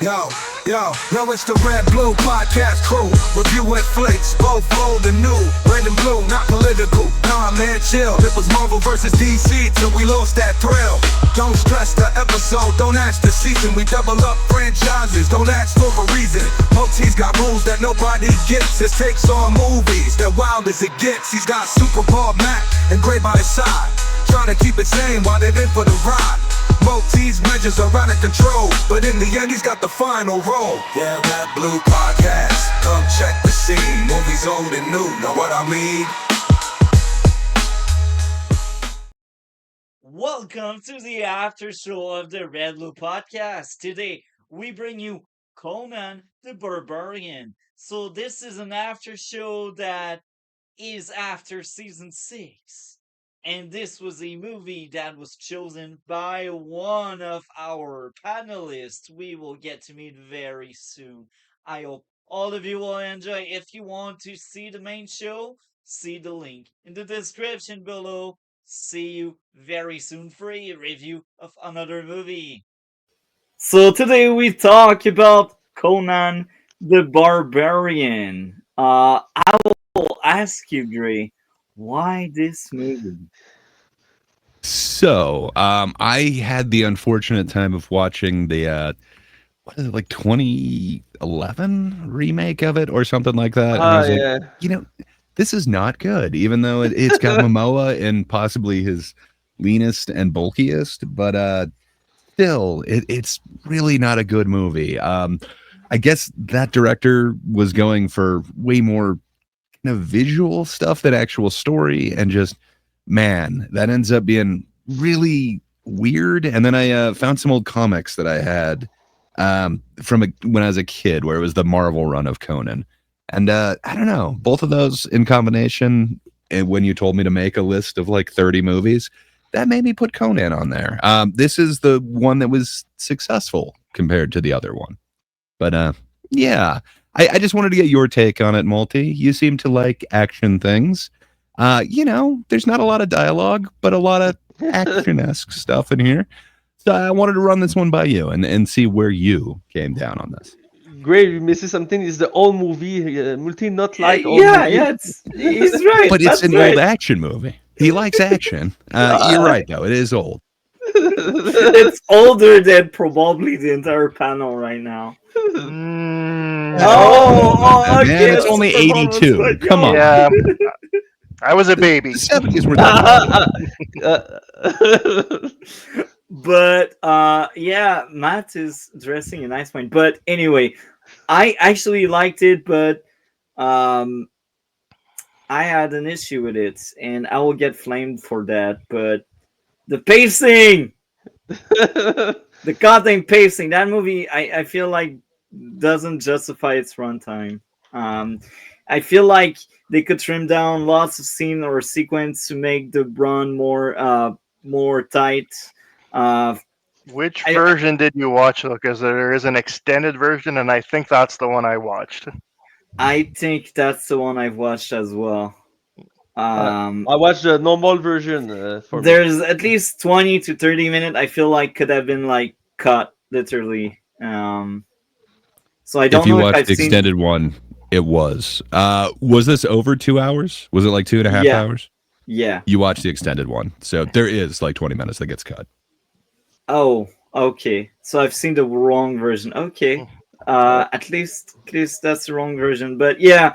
Yo, yo, it's the RedBlue podcast crew. Reviewing flicks, both old and new. Red and blue, not political. Nah, man, chill. It was Marvel versus DC till we lost that thrill. Don't stress the episode, don't ask the season. We double up franchises, don't ask for a reason. Multi's got rules that nobody gets. His takes on movies, they're wild as it gets. He's got Superbald Mac and Gray by his side, trying to keep it sane while they're in for the ride. Multi's measures are out of control, but in the end he's got the final role. Yeah, that blue podcast, come check the scene. Movies old and new, know what I mean? Welcome to the after show of the RedBlue podcast. Today we bring you Conan the Barbarian. So this is an after show that is after season 6. And this was a movie that was chosen by one of our panelists. We will get to meet very soon. I hope all of you will enjoy. If you want to see the main show, see the link in the description below. See you very soon for a review of another movie. So today we talk about Conan the Barbarian. I will ask you, Gray, why this movie? So, I had the unfortunate time of watching the what is it, like 2011 remake of it or something like that. And I was Yeah. like, this is not good, even though it's got Momoa in possibly his leanest and bulkiest, but still, it's really not a good movie. I guess that director was going for way more kind of visual stuff than actual story, and just, man, that ends up being really weird. And then I found some old comics that I had from when I was a kid, where it was the Marvel run of Conan. And I don't know, both of those in combination, and when you told me to make a list of like 30 movies, that made me put Conan on there. This is the one that was successful compared to the other one. But yeah, I just wanted to get your take on it, Multi. You seem to like action things. There's not a lot of dialogue, but a lot of action-esque stuff in here. So I wanted to run this one by you and see where you came down on this. Great, you missing something. Is the old movie. Multi not like old yeah, movie. yeah, he's right. But it's that's an right. old action movie. He likes action. You're right, though. It is old. It's older than probably the entire panel right now. Okay. Man, it's only Superbald was 82. quite Come on. young. Yeah, I was a baby. The 70s were done. But yeah, Matt is dressing a nice point. But anyway, I actually liked it, but I had an issue with it, and I will get flamed for that. But the pacing, the goddamn pacing, that movie, I feel like doesn't justify its runtime. I feel like they could trim down lots of scene or sequence to make the run more tight. Which version did you watch? Because there is an extended version, and I think that's the one I watched. I think that's the one I've watched as well. I watched the normal version. For me. There's at least 20 to 30 minutes I feel like could have been like cut literally. So I don't If you know if watched I've the seen. extended one, it was. Was this over 2 hours? Was it like 2.5 Yeah. hours? Yeah. You watched the extended one. So there is like 20 minutes that gets cut. Oh, okay. So I've seen the wrong version. Okay. At least that's the wrong version. But yeah.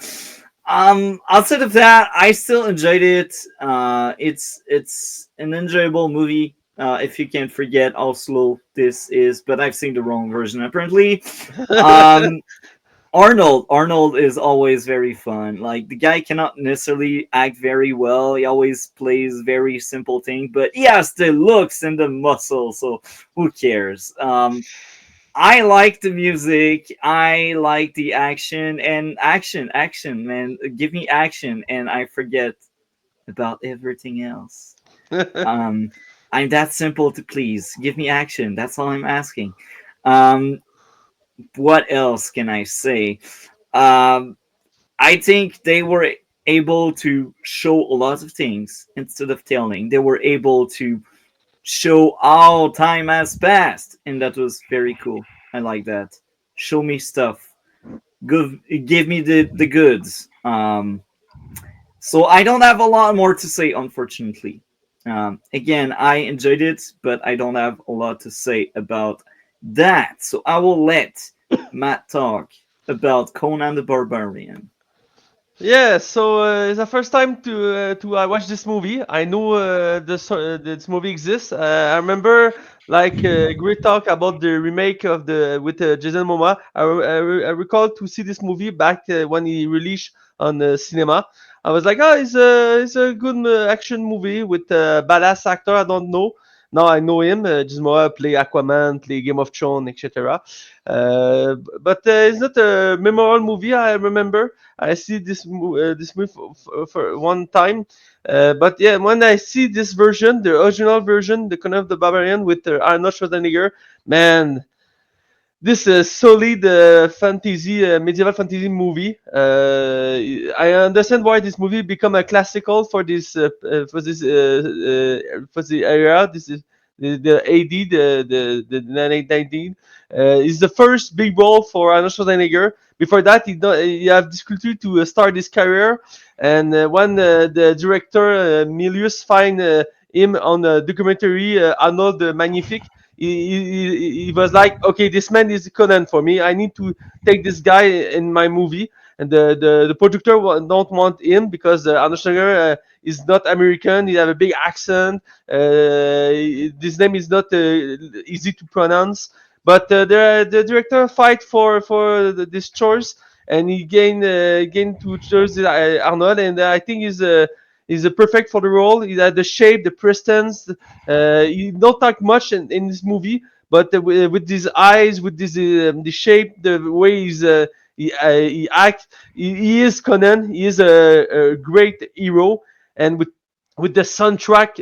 Outside of that, I still enjoyed it. It's an enjoyable movie. If you can forget how slow this is, but I've seen the wrong version apparently. Arnold is always very fun. Like, the guy cannot necessarily act very well. He always plays very simple things, but he has the looks and the muscle, so who cares? I like the music. I like the action, and action, man. Give me action, and I forget about everything else. I'm that simple to please. Give me action. That's all I'm asking. What else can I say? I think they were able to show a lot of things instead of telling. They were able to show how time has passed, and that was very cool. I like that. show me stuff, give me the goods. So I don't have a lot more to say, unfortunately. Again, I enjoyed it, but I don't have a lot to say about that. So I will let Matt talk about Conan the Barbarian. Yeah, so it's the first time to I watch this movie. I know this movie exists. I remember like great talk about the remake of the with Jason Momoa. I recall to see this movie back when he released on cinema. I was like, oh, it's a good action movie with a badass actor. I don't know. Now I know him. Jason Momoa play Aquaman, play Game of Thrones, etc. But it's not a memorable movie. I remember. I see this movie for one time, but yeah, when I see this version, the original version, the Conan of the Barbarian with Arnold Schwarzenegger, man, this is solid fantasy, medieval fantasy movie. I understand why this movie become a classical for the era. This is the AD, the 1919. Is the first big role for Arnold Schwarzenegger. Before that, he have difficulty to start his career, and when the director Milius find him on a documentary Arnold the Magnifique, he was like, okay, this man is Conan for me. I need to take this guy in my movie. And the producer don't want him because Arnold Schwarzenegger is not American. He have a big accent. This name is not easy to pronounce. But the director fight for this choice, and he gain to choose Arnold, and I think is perfect for the role. He had the shape, the presence. He don't talk much in this movie, but with his eyes, with this the shape, the way he act, he is Conan. He is a great hero, and with the soundtrack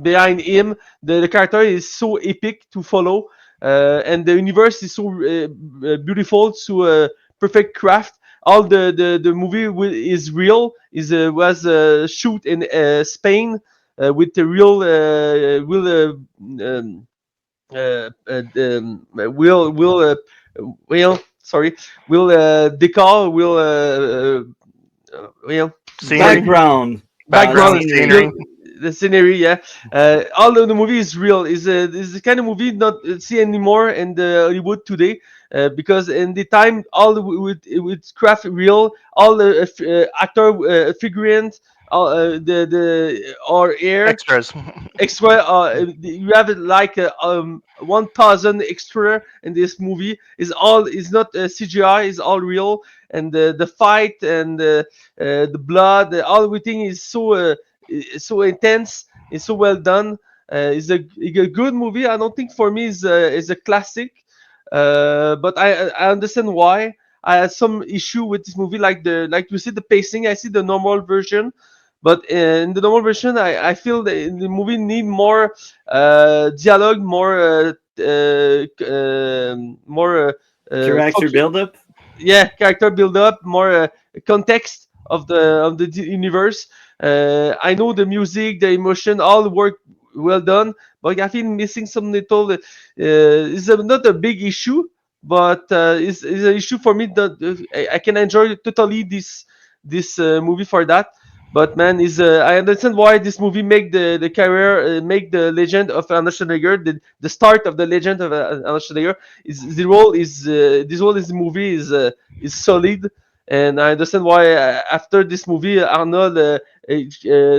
behind him, the character is so epic to follow, and the universe is so beautiful, so perfect craft. All the movie is real. Is was shoot in Spain with the real will well sorry will decor will well Scenery, Background, background scenery. scenery. the scenery, yeah. All of the movie is real. Is the kind of movie not see anymore in the Hollywood today, because in the time all with craft real, all the actor figurines, all the or air Extras. extra. You have like 1,000 extra in this movie. Is not CGI. Is all real, and the fight and the blood, all everything is so intense. It's so well done. It's a good movie. I don't think for me is a classic, but I understand why. I had some issue with this movie, like you see the pacing. I see the normal version, but in the normal version, I feel the movie need more dialogue, more Character buildup. yeah, character build up, more context of the universe. I know the music, the emotion, all work well done, but I feel missing some little. It's not a big issue, but it's an issue for me that I can enjoy totally this movie for that. But man, is I understand why this movie make the career, make the legend of Arnold Schwarzenegger, the start of the legend of Arnold Schwarzenegger. Is the role is this role is the movie is solid, and I understand why after this movie Arnold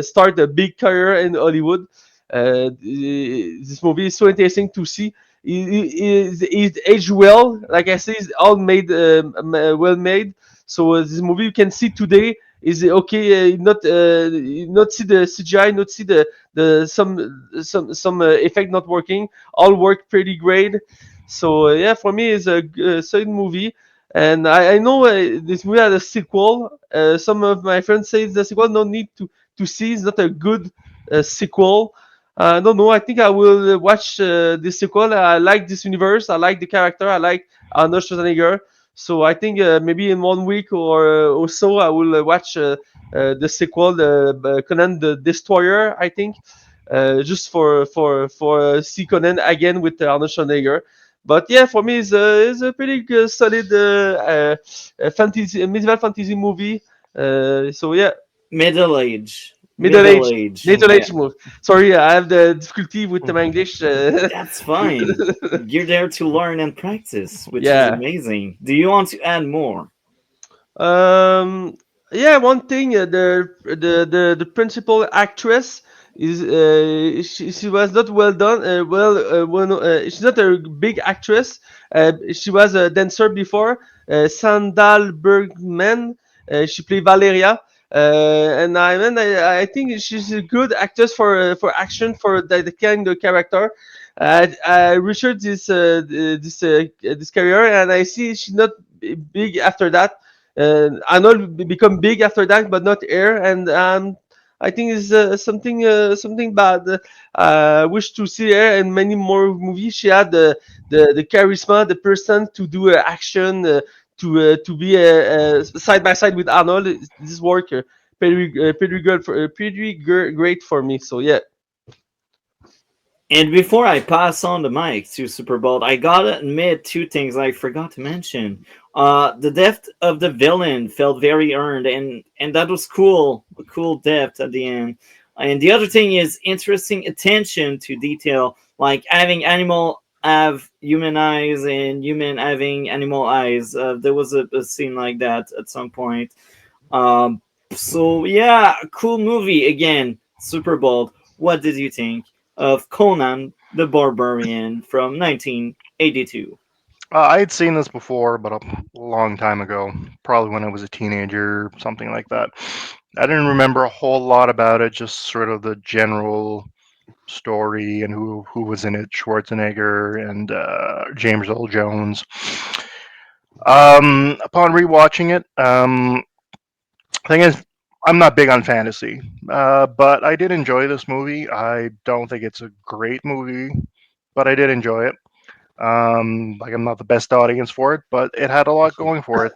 start a big career in Hollywood. This movie is so interesting to see. It aged well, like I say, it's all made well made. So this movie you can see today is okay. Not see the CGI, not see the some effect not working. All work pretty great. So yeah, for me it's a solid movie. And I know this movie had a sequel. Some of my friends say the sequel no need to see. It's not a good sequel. I don't know. I think I will watch this sequel. I like this universe. I like the character. I like Arnold Schwarzenegger. So I think maybe in 1 week or so I will watch the sequel, Conan the Destroyer. I think just for see Conan again with Arnold Schwarzenegger. But yeah, for me, it's a pretty good, solid fantasy, medieval fantasy movie. So yeah, Middle age. middle Middle age, age. middle Yeah. age movie. Sorry, I have the difficulty with my English. That's fine. You're there to learn and practice, which is Yeah. amazing. Do you want to add more? Um, yeah, one thing, the principal actress is she was not well done. She's not a big actress. She was a dancer before. Sandal Bergman. She played Valeria. I think she's a good actress for action for the kind of character. I researched this career, and I see she's not big after that. Arnold become big after that, but not Air, and I think it's something bad. Wish to see her in many more movies. She had the charisma, the person to do action, to be side by side with Arnold. This work pretty good for great for me. So yeah. And before I pass on the mic to Superbald, I gotta admit two things I forgot to mention. The death of the villain felt very earned, and that was cool. A cool death at the end. And the other thing is interesting attention to detail, like having animal have human eyes and human having animal eyes. There was a scene like that at some point. So yeah, cool movie again. Superbald. What did you think of Conan the Barbarian from 1982? I had seen this before, but a long time ago, probably when I was a teenager, something like that. I didn't remember a whole lot about it, just sort of the general story and who was in it, Schwarzenegger and James Earl Jones. Upon rewatching it, thing is, I'm not big on fantasy, but I did enjoy this movie. I don't think it's a great movie, but I did enjoy it. Like I'm not the best audience for it, but it had a lot going for it.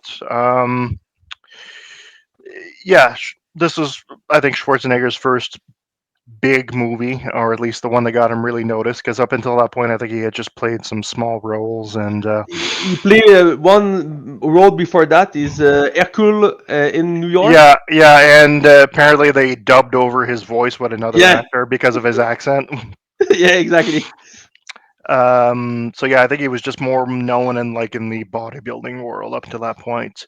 Yeah, this was I think Schwarzenegger's first big movie, or at least the one that got him really noticed. Because up until that point, I think he had just played some small roles, and He played one role before that is Hercule in New York. yeah, yeah, and apparently they dubbed over his voice with another Yeah, actor because of his accent. yeah, exactly. So yeah, I think he was just more known in like in the bodybuilding world up until that point.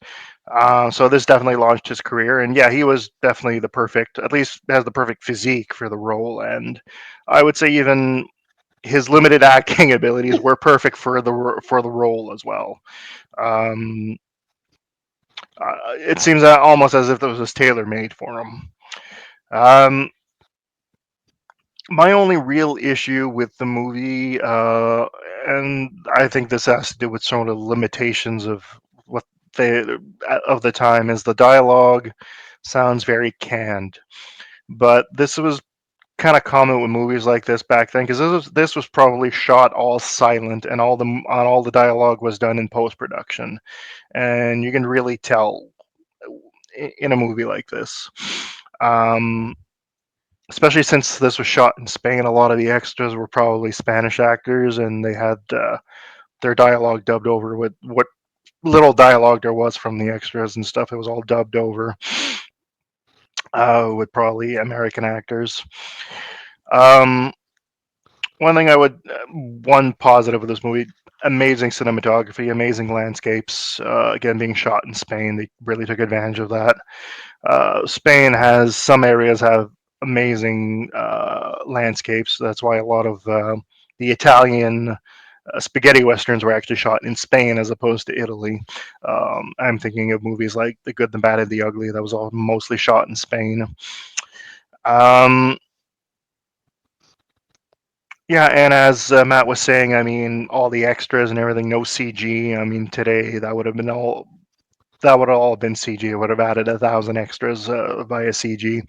So this definitely launched his career, and yeah, he was definitely the perfect, at least has the perfect physique for the role, and I would say even his limited acting abilities were perfect for the role as well. Um, it seems almost as if it was tailor made for him. Um, my only real issue with the movie, and I think this has to do with some of the limitations of what they of the time, is the dialogue sounds very canned. But this was kind of common with movies like this back then, because this was probably shot all silent, and all the dialogue was done in post production, and you can really tell in a movie like this. Um, Especially since this was shot in Spain, a lot of the extras were probably Spanish actors, and they had their dialogue dubbed over with what little dialogue there was from the extras and stuff. It was all dubbed over with probably American actors. Um, one thing one positive of this movie: amazing cinematography, amazing landscapes. Again, being shot in Spain, they really took advantage of that. Spain has some areas have amazing landscapes. That's why a lot of the Italian spaghetti westerns were actually shot in Spain as opposed to Italy. I'm thinking of movies like The Good, the Bad, and the Ugly. That was all mostly shot in Spain. Um, yeah, and as Matt was saying, I mean, all the extras and everything, no CG. I mean, today that would have all been CG. It would have added 1,000 extras via CG.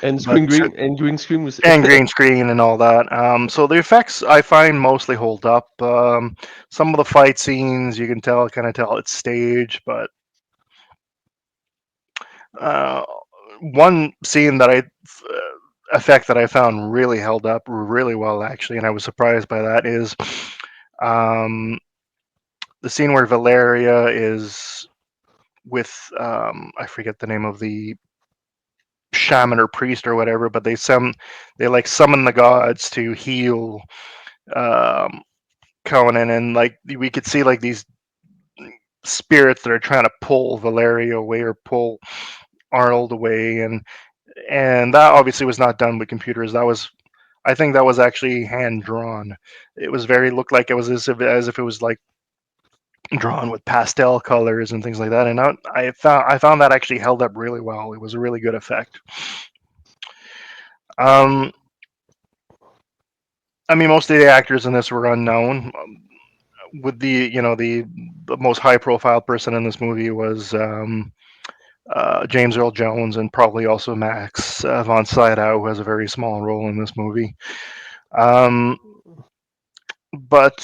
And But green screen was and green screen and all that. So the effects I find mostly hold up. Some of the fight scenes you can kind of tell it's staged, but uh, one scene that effect that I found really held up really well, actually, and I was surprised by that, is um, the scene where Valeria is with I forget the name of the shaman or priest or whatever, but they like summon the gods to heal um, Conan, and like we could see like these spirits that are trying to pull Valeria away or pull Arnold away, and that obviously was not done with computers. That was, I think that was actually hand drawn. It was very looked like it was as if it was like drawn with pastel colors and things like that. And I found that actually held up really well. It was a really good effect. Um, I mean, most of the actors in this were unknown. With the most high profile person in this movie was James Earl Jones, and probably also Max von Sydow, who has a very small role in this movie. Um, but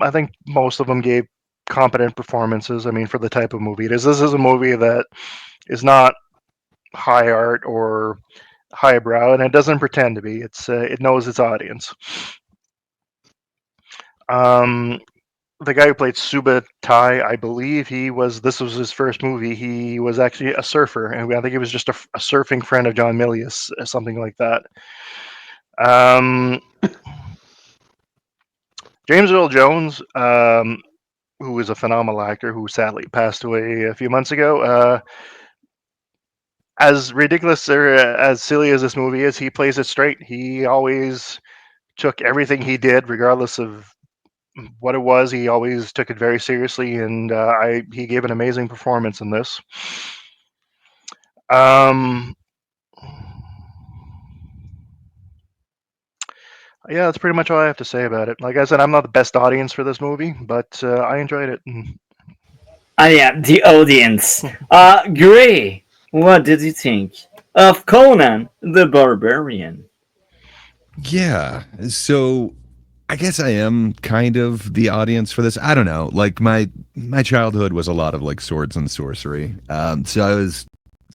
I think most of them gave competent performances. I mean, for the type of movie it is, this is a movie that is not high art or highbrow, and it doesn't pretend to be. It knows its audience. Um, the guy who played Suba Tai, I believe this was his first movie. He was actually a surfer, and I think he was just a surfing friend of John Milius, something like that. Um, James Earl Jones, who is a phenomenal actor who sadly passed away a few months ago. As ridiculous or as silly as this movie is, he plays it straight. He always took everything he did, regardless of what it was. He always took it very seriously, and he gave an amazing performance in this. Yeah, that's pretty much all I have to say about it. Like I said, I'm not the best audience for this movie, but I enjoyed it. Yeah, the audience. Gray, what did you think of Conan the Barbarian? Yeah. So I guess I am kind of the audience for this. I don't know. Like my childhood was a lot of like swords and sorcery. So I was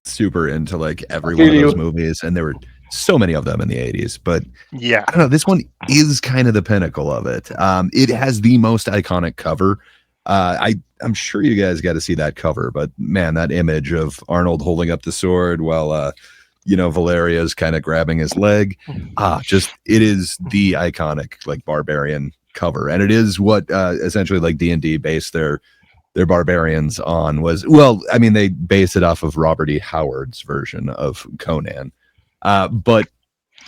super into like every one of those movies, and there were so many of them in the 80s. But Yeah, I don't know. This one is kind of the pinnacle of it. It has the most iconic cover. I'm sure you guys got to see that cover, but man, that image of Arnold holding up the sword while Valeria's kind of grabbing his leg. Just it is the iconic like barbarian cover, and it is what essentially like D&D based their barbarians on was. Well, I mean, they base it off of Robert E. Howard's version of Conan, but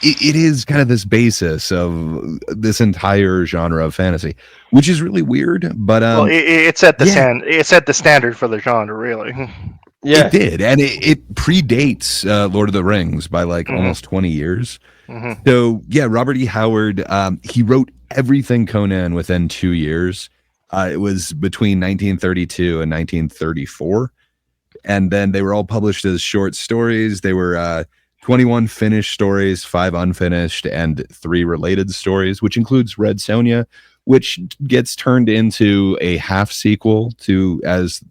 it is kind of this basis of this entire genre of fantasy, which is really weird. But well, it set the yeah. it set the standard for the genre, really. Yeah. It did, and it predates Lord of the Rings by like almost 20 years. So yeah, Robert E. Howard, he wrote everything Conan within 2 years. It was between 1932 and 1934, and then they were all published as short stories. They were 21 finished stories, 5 unfinished, and 3 related stories, which includes Red Sonja, which gets turned into a half sequel to as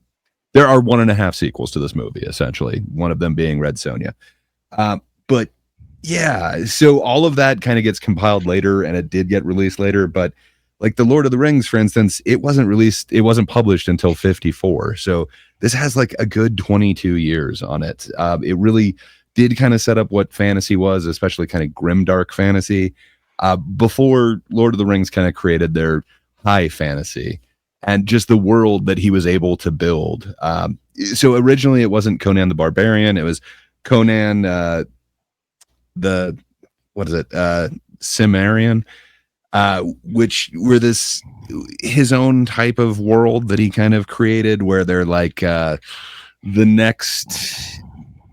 there are 1.5 sequels to this movie, essentially, one of them being Red Sonja. But yeah, so all of that kind of gets compiled later, and it did get released later. But like the Lord of the Rings, for instance, it wasn't published until 1954. So this has like a good 22 years on it. It really did kind of set up what fantasy was, especially kind of grimdark fantasy, before Lord of the Rings kind of created their high fantasy and just the world that he was able to build. So originally it wasn't Conan the Barbarian. It was Conan, Cimmerian, which were his own type of world that he kind of created where they're like the next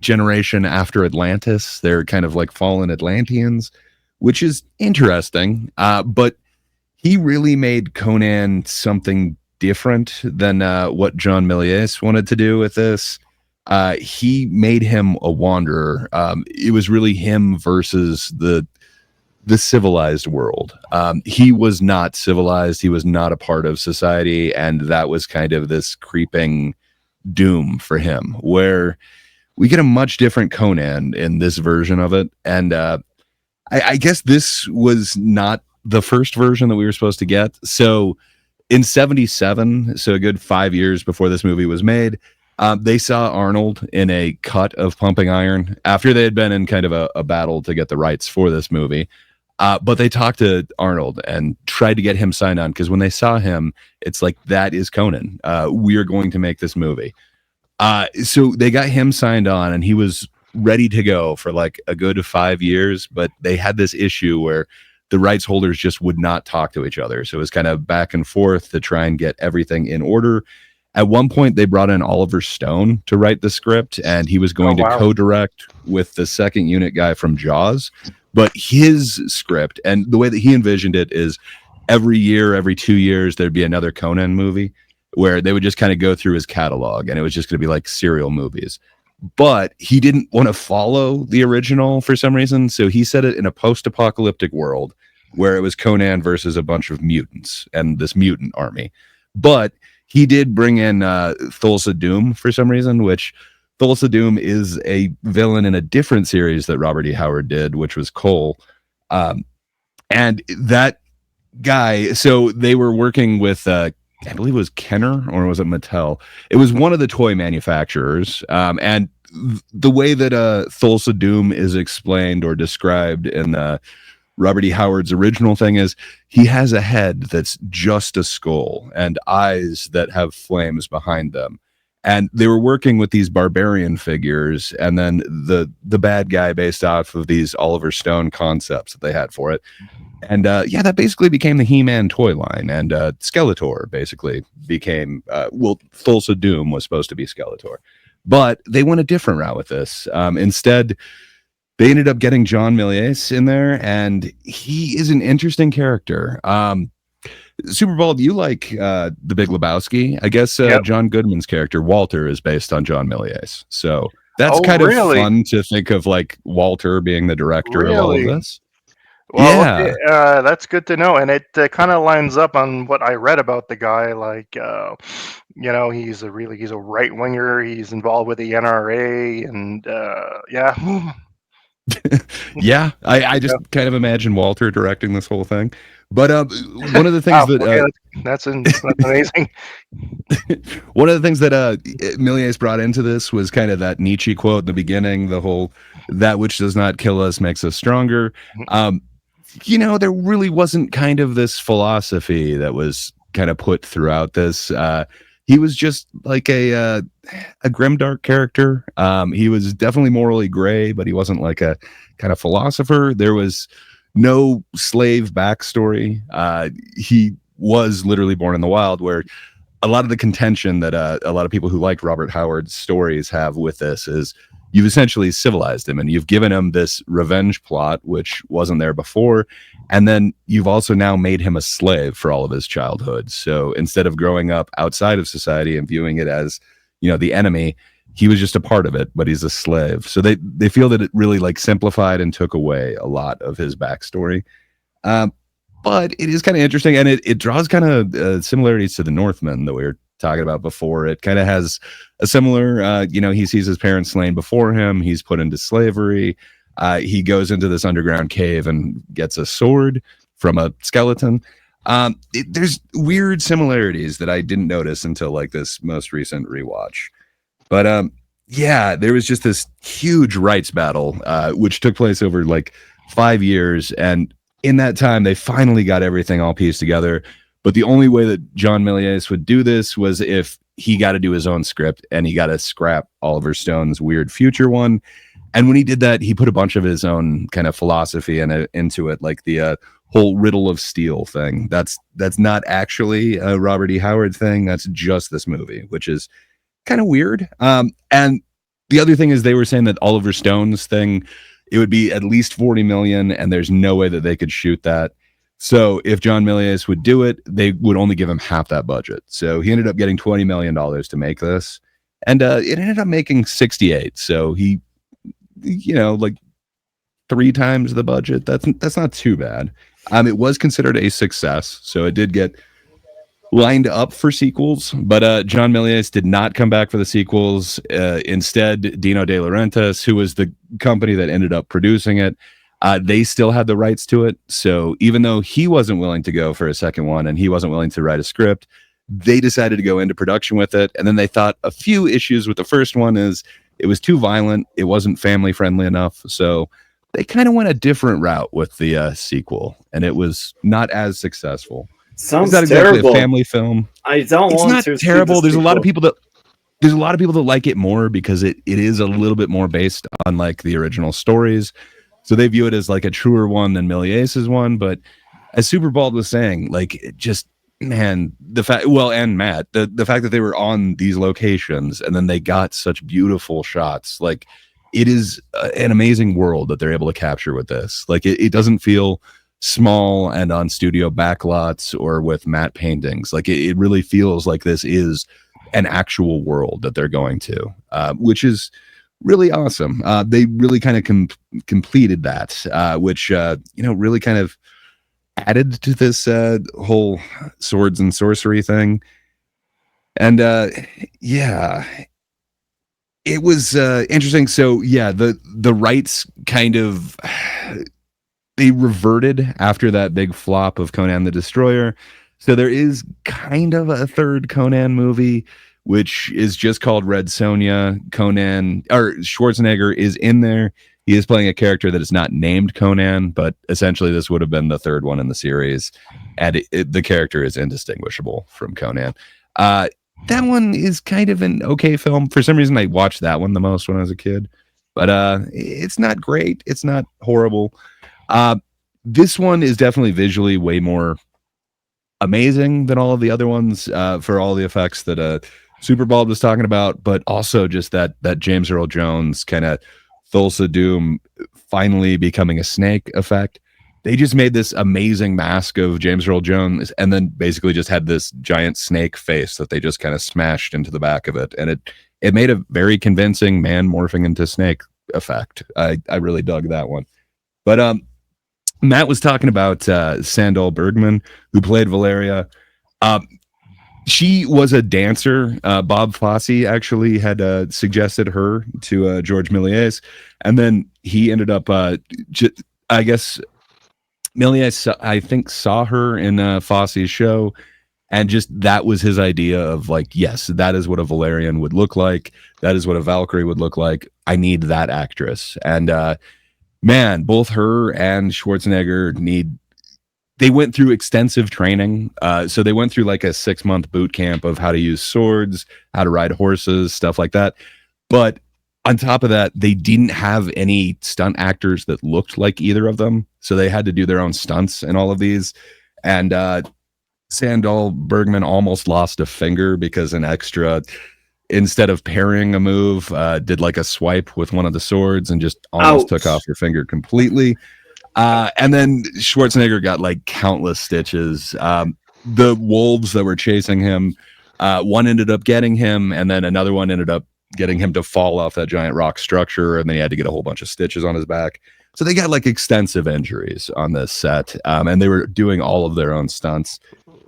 generation after Atlantis. They're kind of like fallen Atlanteans, which is interesting. But he really made Conan something different than what John Milius wanted to do with this. He made him a wanderer. It was really him versus the civilized world. He was not civilized. He was not a part of society, and that was kind of this creeping doom for him, where we get a much different Conan in this version of it. And I guess this was not the first version that we were supposed to get. So in 77, so a good 5 years before this movie was made, they saw Arnold in a cut of Pumping Iron after they had been in kind of a battle to get the rights for this movie. But they talked to Arnold and tried to get him signed on because when they saw him, it's like, that is Conan. We are going to make this movie. So they got him signed on and he was ready to go for like a good 5 years. But they had this issue where the rights holders just would not talk to each other. So it was kind of back and forth to try and get everything in order. At one point, they brought in Oliver Stone to write the script, and he was going to co-direct with the second unit guy from Jaws. But his script and the way that he envisioned it is every year, every 2 years, there'd be another Conan movie where they would just kind of go through his catalog, and it was just going to be like serial movies. But he didn't want to follow the original for some reason, so he set it in a post-apocalyptic world where it was Conan versus a bunch of mutants and this mutant army. But he did bring in Thulsa Doom for some reason, which Thulsa Doom is a villain in a different series that Robert E. Howard did, which was Cole. And that guy, so they were working with, I believe it was Kenner, or was it Mattel? It was one of the toy manufacturers. And the way that Thulsa Doom is explained or described in Robert E. Howard's original thing is he has a head that's just a skull and eyes that have flames behind them. And they were working with these barbarian figures, and then the bad guy based off of these Oliver Stone concepts that they had for it. And that basically became the He-Man toy line, and Skeletor basically became Thulsa Doom was supposed to be Skeletor, but they went a different route with this. Instead, they ended up getting John Milius in there, and he is an interesting character. Superbald, you like The Big Lebowski? I guess John Goodman's character, Walter, is based on John Milius. So that's kind of fun to think of, like, Walter being the director of all of this. Well, okay, that's good to know, and it kind of lines up on what I read about the guy. Like, he's a right winger. He's involved with the NRA, and yeah, I just kind of imagine Walter directing this whole thing. But one of the things that's amazing. One of the things that Milius brought into this was kind of that Nietzsche quote in the beginning, the whole "that which does not kill us makes us stronger." There really wasn't kind of this philosophy that was kind of put throughout this. He was just like a grimdark character. He was definitely morally gray, but he wasn't like a kind of philosopher. There was no slave backstory. He was literally born in the wild, where a lot of the contention that a lot of people who like Robert Howard's stories have with this is you've essentially civilized him and you've given him this revenge plot, which wasn't there before. And then you've also now made him a slave for all of his childhood. So instead of growing up outside of society and viewing it as, the enemy, he was just a part of it, but he's a slave. So they feel that it really like simplified and took away a lot of his backstory. But it is kind of interesting, and it draws kind of similarities to the Northman that we were talking about before. It kind of has a similar, he sees his parents slain before him. He's put into slavery. He goes into this underground cave and gets a sword from a skeleton. There's weird similarities that I didn't notice until like this most recent rewatch. But there was just this huge rights battle, which took place over like 5 years. And in that time, they finally got everything all pieced together. But the only way that John Milius would do this was if he got to do his own script and he got to scrap Oliver Stone's weird future one. And when he did that, he put a bunch of his own kind of philosophy into it, like the whole riddle of steel thing. That's not actually a Robert E. Howard thing. That's just this movie, which is kind of weird. And the other thing is they were saying that Oliver Stone's thing, it would be at least 40 million, and there's no way that they could shoot that. So if John Milius would do it, they would only give him half that budget. So he ended up getting $20 million to make this, and it ended up making 68. So he, like 3 times the budget. That's not too bad. It was considered a success, so it did get lined up for sequels, but John Milius did not come back for the sequels. Instead, Dino De Laurentiis, who was the company that ended up producing it, They still had the rights to it. So even though he wasn't willing to go for a second one and he wasn't willing to write a script, they decided to go into production with it. And then they thought a few issues with the first one is it was too violent. It wasn't family friendly enough. So they kind of went a different route with the sequel, and it was not as successful. Sounds It's not exactly terrible. a family film. I don't It's want not to see terrible. the There's a lot of sequel. people that like it more because it is a little bit more based on like the original stories. So they view it as like a truer one than Miliace's one. But as Superbald was saying, like it just man, and Matt, the fact that they were on these locations and then they got such beautiful shots, like it is an amazing world that they're able to capture with this. Like it doesn't feel small and on studio backlots or with matte paintings. Like it really feels like this is an actual world that they're going to, which is really awesome. They really kind of completed that, which really kind of added to this whole swords and sorcery thing. And yeah, it was interesting. So yeah, the rights kind of they reverted after that big flop of Conan the Destroyer. So there is kind of a third Conan movie, which is just called Red Sonja. Conan or Schwarzenegger is in there. He is playing a character that is not named Conan, but essentially this would have been the third one in the series, and the character is indistinguishable from Conan. That one is kind of an okay film. For some reason, I watched that one the most when I was a kid, but it's not great. It's not horrible. This one is definitely visually way more amazing than all of the other ones for all the effects that Superbald was talking about, but also just that James Earl Jones kind of Thulsa Doom finally becoming a snake effect. They just made this amazing mask of James Earl Jones and then basically just had this giant snake face that they just kind of smashed into the back of it. And it made a very convincing man morphing into snake effect. I really dug that one. But Matt was talking about Sandahl Bergman, who played Valeria. She was a dancer. Bob Fosse actually had suggested her to George Méliès, and then he ended up, I guess, Méliès, I think, saw her in Fosse's show, and just that was his idea of like, yes, that is what a Valerian would look like. That is what a Valkyrie would look like. I need that actress. And man, both her and Schwarzenegger they went through extensive training. So they went through like a 6-month boot camp of how to use swords, how to ride horses, stuff like that. But on top of that, they didn't have any stunt actors that looked like either of them. So they had to do their own stunts in all of these. And Sandahl Bergman almost lost a finger because an extra, instead of parrying a move, did like a swipe with one of the swords and just almost took off your finger completely. And then Schwarzenegger got like countless stitches. The wolves that were chasing him, one ended up getting him, and then another one ended up getting him to fall off that giant rock structure, and then he had to get a whole bunch of stitches on his back. So they got like extensive injuries on this set, and they were doing all of their own stunts,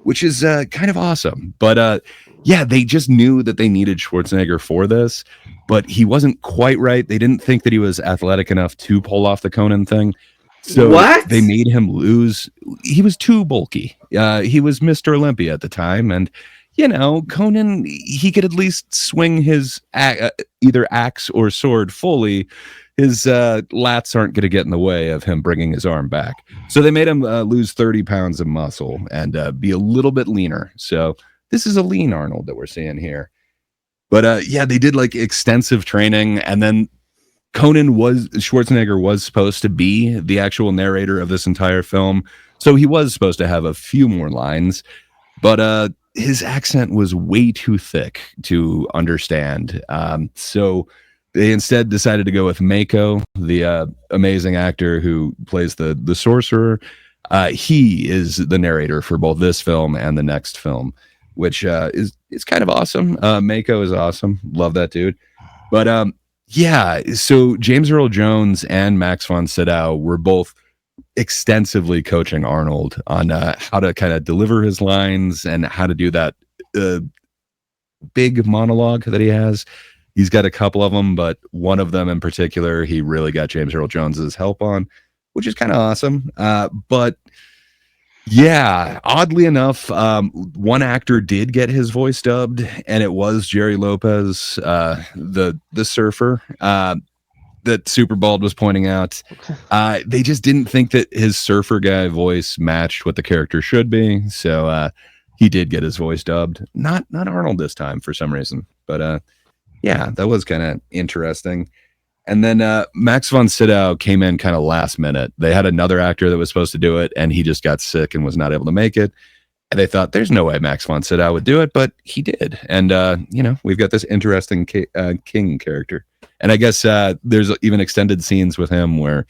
which is kind of awesome. But yeah, they just knew that they needed Schwarzenegger for this, but he wasn't quite right. They didn't think that he was athletic enough to pull off the Conan thing. So they made him lose. He was too bulky. He was Mr. Olympia at the time. And, Conan, he could at least swing his either axe or sword fully. His lats aren't going to get in the way of him bringing his arm back. So they made him lose 30 pounds of muscle and be a little bit leaner. So this is a lean Arnold that we're seeing here. But yeah, they did like extensive training, and then Schwarzenegger was supposed to be the actual narrator of this entire film. So he was supposed to have a few more lines, but his accent was way too thick to understand. So they instead decided to go with Mako, the amazing actor who plays the sorcerer. He is the narrator for both this film and the next film, which is kind of awesome. Mako is awesome. Love that dude. But yeah, so James Earl Jones and Max von Sydow were both extensively coaching Arnold on how to kind of deliver his lines and how to do that big monologue that he has. He's got a couple of them, but one of them in particular, he really got James Earl Jones's help on, which is kind of awesome. But yeah, oddly enough, one actor did get his voice dubbed, and it was Jerry Lopez, the surfer, that Superbald was pointing out. They just didn't think that his surfer guy voice matched what the character should be, so he did get his voice dubbed. Not Arnold this time for some reason, but yeah, that was kind of interesting. And then Max von Sydow came in kind of last minute. They had another actor that was supposed to do it, and he just got sick and was not able to make it. And they thought, there's no way Max von Sydow would do it, but he did. And, we've got this interesting King character. And I guess there's even extended scenes with him where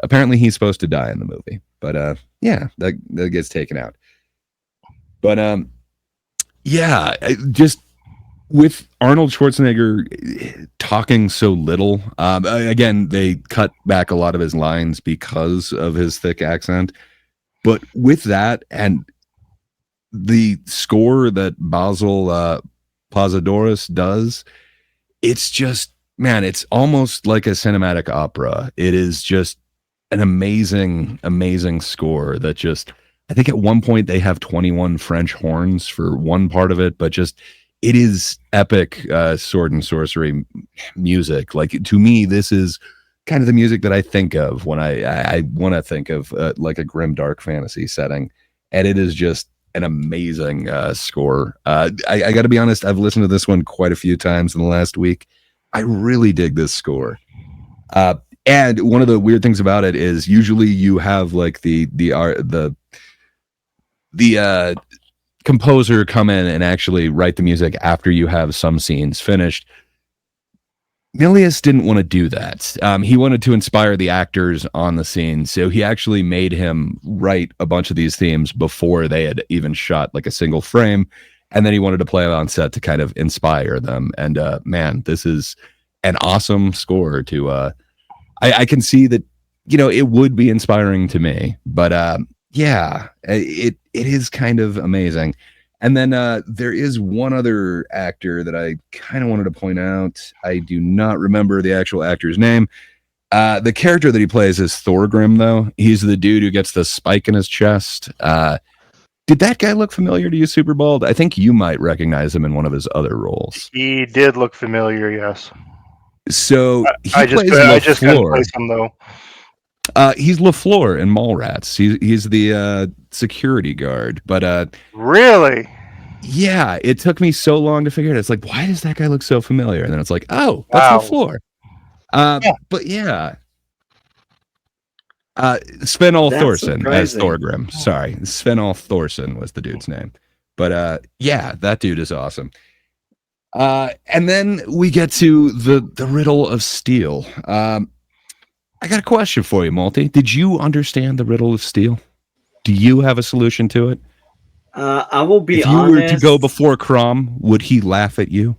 apparently he's supposed to die in the movie. But, yeah, that gets taken out. But, just with Arnold Schwarzenegger talking so little, again, they cut back a lot of his lines because of his thick accent. But with that and the score that Basil Posadoris does, it's just, man, it's almost like a cinematic opera. It is just an amazing, amazing score that just, I think at one point they have 21 French horns for one part of it, but just, it is epic sword and sorcery music. Like, to me, this is kind of the music that I think of when I want to think of like a grim dark fantasy setting. And it is just an amazing score. I got to be honest, I've listened to this one quite a few times in the last week. I really dig this score. And one of the weird things about it is usually you have like the composer come in and actually write the music after you have some scenes finished. Milius didn't want to do that. He wanted to inspire the actors on the scene, so he actually made him write a bunch of these themes before they had even shot like a single frame, and then he wanted to play it on set to kind of inspire them. And man, this is an awesome score to I can see that, it would be inspiring to me, but yeah, it is kind of amazing. And then there is one other actor that I kind of wanted to point out. I do not remember the actual actor's name. The character that he plays is Thorgrim, though. He's the dude who gets the spike in his chest. Did that guy look familiar to you, Superbald? I think you might recognize him in one of his other roles. He did look familiar, yes. So I just couldn't place him, though. He's LaFleur in Mallrats. He's the security guard. But really, yeah, it took me so long to figure it out. It's like, why does that guy look so familiar? And then it's like, oh, that's LaFleur. But yeah, Sven-Ole Thorsen as Thorgrim. Sorry, Sven-Ole Thorsen was the dude's name. But yeah, that dude is awesome. And then we get to the riddle of steel. I got a question for you, Malty. Did you understand the riddle of steel? Do you have a solution to it? I will be honest. If you were to go before Crom, would he laugh at you?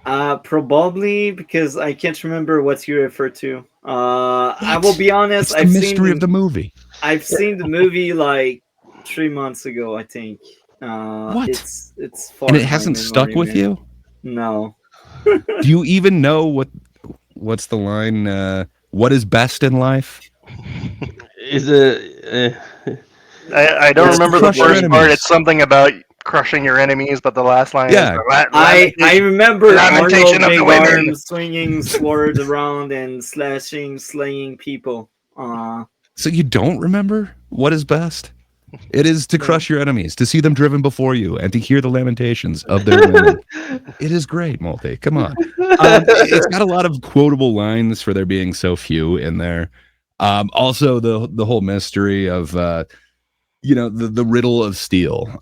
Probably, because I can't remember what you refer to. I will be honest. It's the mystery of the movie. I've seen the movie like 3 months ago, I think. What? It's far. And it hasn't stuck with you? No. Do you even know what's the line? What is best in life? Is it? I don't remember the first part. It's something about crushing your enemies, but the last line. Yeah, is I remember lamentation Arnold of the big women arms swinging sword around and slaying people. So you don't remember what is best? It is to crush your enemies, to see them driven before you, and to hear the lamentations of their women. It is great, Multi. Come on. It's got a lot of quotable lines for there being so few in there. Also, the whole mystery of, the riddle of steel.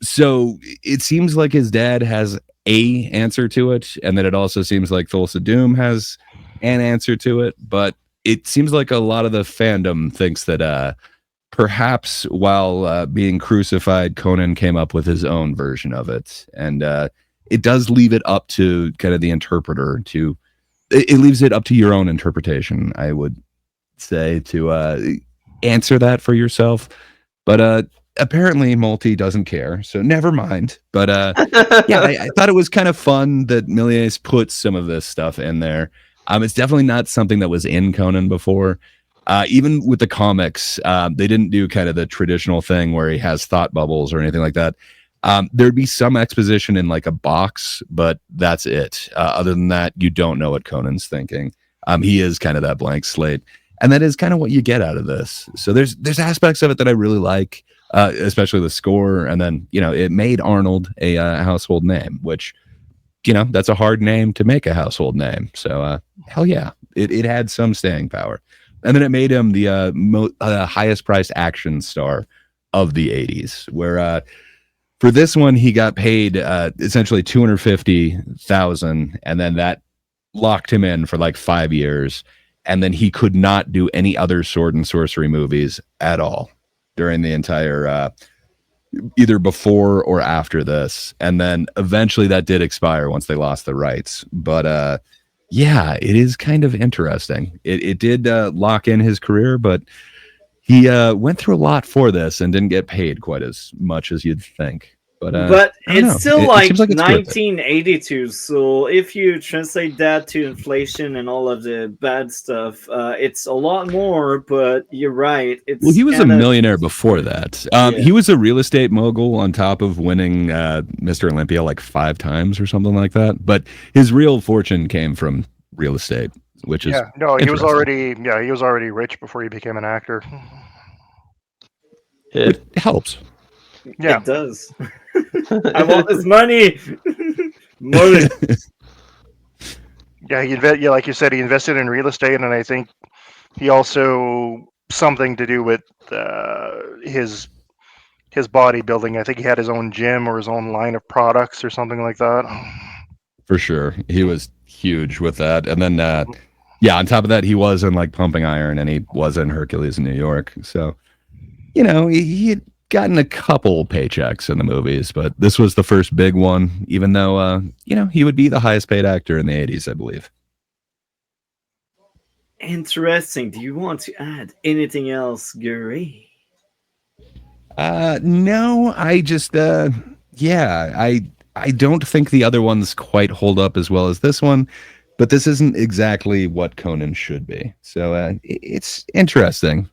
So it seems like his dad has a answer to it, and then it also seems like Thulsa Doom has an answer to it, but it seems like a lot of the fandom thinks that perhaps while being crucified, Conan came up with his own version of it. And it does leave it up to kind of the interpreter to, it leaves it up to your own interpretation, I would say, to answer that for yourself. But apparently Multi doesn't care, so never mind. But yeah, I thought it was kind of fun that Milius put some of this stuff in there. It's definitely not something that was in Conan before. Even with the comics, they didn't do kind of the traditional thing where he has thought bubbles or anything like that. There'd be some exposition in like a box, but that's it. Other than that, you don't know what Conan's thinking. He is kind of that blank slate, and that is kind of what you get out of this. So there's aspects of it that I really like, especially the score, and then it made Arnold a household name, which that's a hard name to make a household name. So hell yeah, it had some staying power, and then it made him the highest priced action star of the '80s, where for this one, he got paid essentially $250,000, and then that locked him in for like 5 years, and then he could not do any other sword and sorcery movies at all during the entire either before or after this. And then eventually that did expire once they lost the rights. But yeah, it is kind of interesting. It did lock in his career, but he went through a lot for this and didn't get paid quite as much as you'd think. But I don't know. it's still It like seems like it's worth it. 1982. So if you translate that to inflation and all of the bad stuff, it's a lot more. But you're right. It's Well, he was a kinda- millionaire before that. Yeah. He was a real estate mogul on top of winning Mr. Olympia like 5 times or something like that. But his real fortune came from real estate, which is Yeah, no, he was interesting. already rich before he became an actor. Yeah. It helps. Yeah, It does. I want this money. Money. yeah, like you said, he invested in real estate, and I think he also something to do with his bodybuilding. I think he had his own gym or his own line of products or something like that. For sure. He was huge with that. And then yeah, on top of that, he was in like Pumping Iron, and he was in Hercules in New York. So, he had gotten a couple paychecks in the movies, but this was the first big one, even though he would be the highest paid actor in the '80s, I believe. Interesting. Do you want to add anything else, Gary? No, I just yeah, I don't think the other ones quite hold up as well as this one, but this isn't exactly what Conan should be. So it's interesting.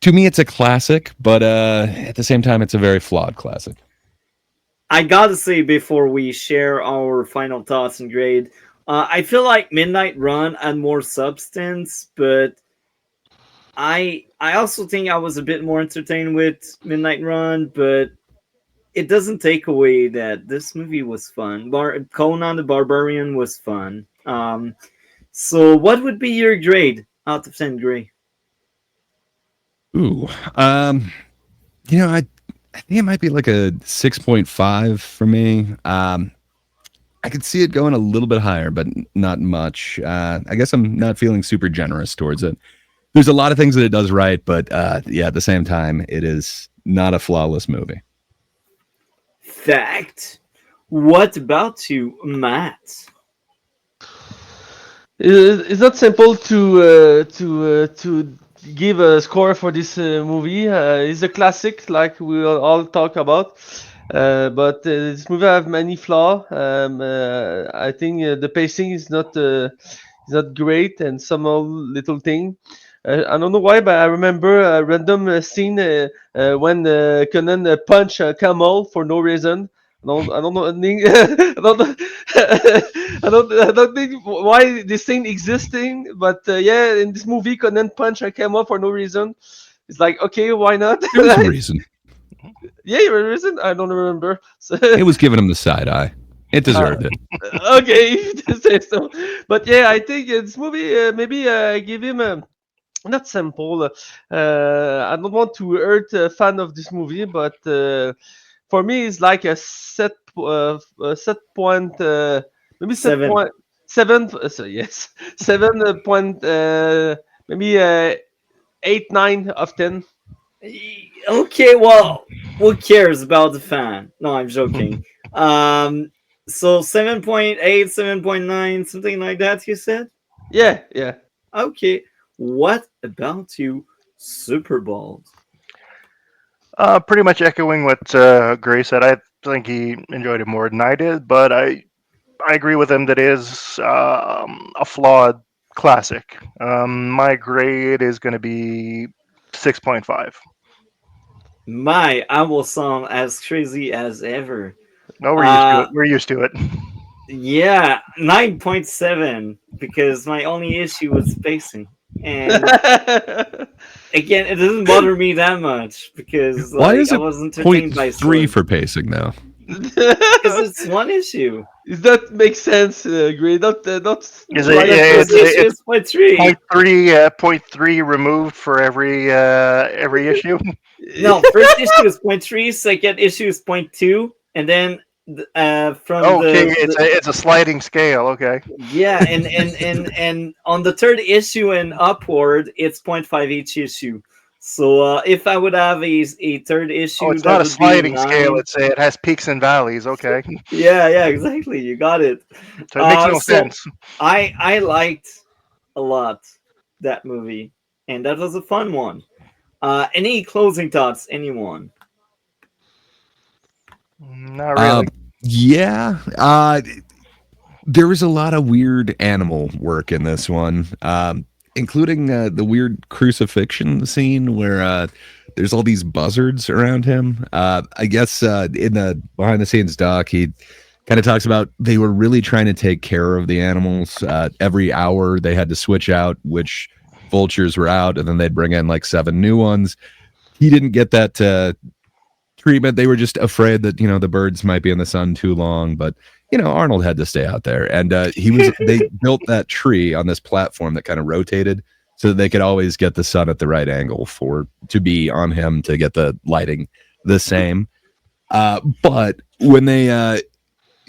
To me, it's a classic, but at the same time, it's a very flawed classic. I gotta say before we share our final thoughts and grade, I feel like Midnight Run had more substance, but I also think I was a bit more entertained with Midnight Run, but it doesn't take away that this movie was fun. Conan the Barbarian was fun. So what would be your grade out of 10, Gray? Ooh, I think it might be like a 6.5 for me. I could see it going a little bit higher, but not much. I guess I'm not feeling super generous towards it. There's a lot of things that it does right, but yeah, at the same time, it is not a flawless movie. Fact. What about you, Matt? It's not simple to give a score for this movie. It's a classic, like we will all talk about. But this movie have many flaws. I think the pacing is not great, and some little thing. I don't know why, but I remember a random scene when Conan punch a camel for no reason. I don't know. I don't think why this thing existing, but yeah, in this movie, Conan punch a camel for no reason. It's like, okay, why not? There was a reason. Yeah, you reason? I don't remember. So, It was giving him the side eye. It deserved it. okay, to say so. But yeah, I think this movie maybe give him a not simple. I don't want to hurt a fan of this movie, but for me, it's like a set point. Maybe set 7. point 7. So yes, 7 point. Maybe 8, 9 of 10. Okay, well, who cares about the fan? No, I'm joking. So 7.8, 7.9, something like that, you said? Yeah, yeah. Okay. What about you, Superbald? Pretty much echoing what Gray said. I think he enjoyed it more than I did, but I agree with him that it is a flawed classic. My grade is going to be 6.5. I will sound as crazy as ever. No, we're used to Uh, it. We're used to it. yeah, 9.7 because my only issue was spacing. And again, it doesn't bother me that much because Why like is I it was entertained point by three story. for pacing now? Because it's one issue. Does that make sense, Gray? Not Is it? right The Yeah, for first the. issue is point three. point three removed for every issue. No, first issue is point three, second issue is point two, and then from Okay, the it's a sliding scale. Okay, yeah, and on the third issue and upward, it's point five each issue. So if I would have a third oh, issue, it's that not a would be a sliding scale. 9. It has peaks and valleys. Okay, Yeah, yeah, exactly. You got it. so it makes no So sense. I liked a lot that movie, and that was a fun one. Any closing thoughts, anyone? Not Uh, really. yeah. There was a lot of weird animal work in this one, including the weird crucifixion scene where there's all these buzzards around him. I guess in the behind the scenes doc, he kind of talks about they were really trying to take care of the animals. Every hour they had to switch out which vultures were out, and then they'd bring in like 7 new ones. He didn't get that treatment. They were just afraid that the birds might be in the sun too long, but Arnold had to stay out there, and they built that tree on this platform that kind of rotated so that they could always get the sun at the right angle for to be on him to get the lighting the same. But when they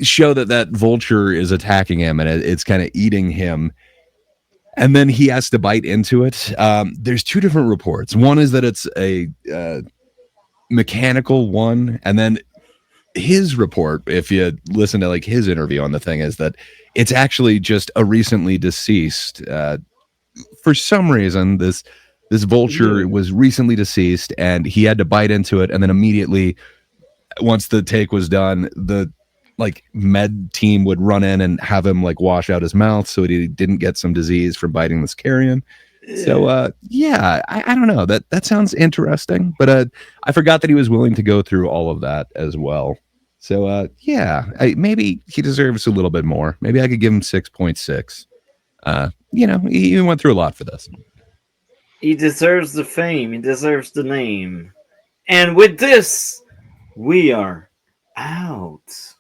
show that vulture is attacking him and it's kind of eating him, and then he has to bite into it, there's 2 different reports. One is that it's a mechanical one, and then his report, if you listen to like his interview on the thing, is that it's actually just a recently deceased for some reason this vulture was recently deceased, and he had to bite into it, and then immediately once the take was done, the like med team would run in and have him like wash out his mouth so he didn't get some disease from biting this carrion. So yeah, I don't know. That sounds interesting, but I forgot that he was willing to go through all of that as well. So yeah, maybe he deserves a little bit more. Maybe I could give him 6.6. He went through a lot for this. He deserves the fame. He deserves the name. And with this, we are out.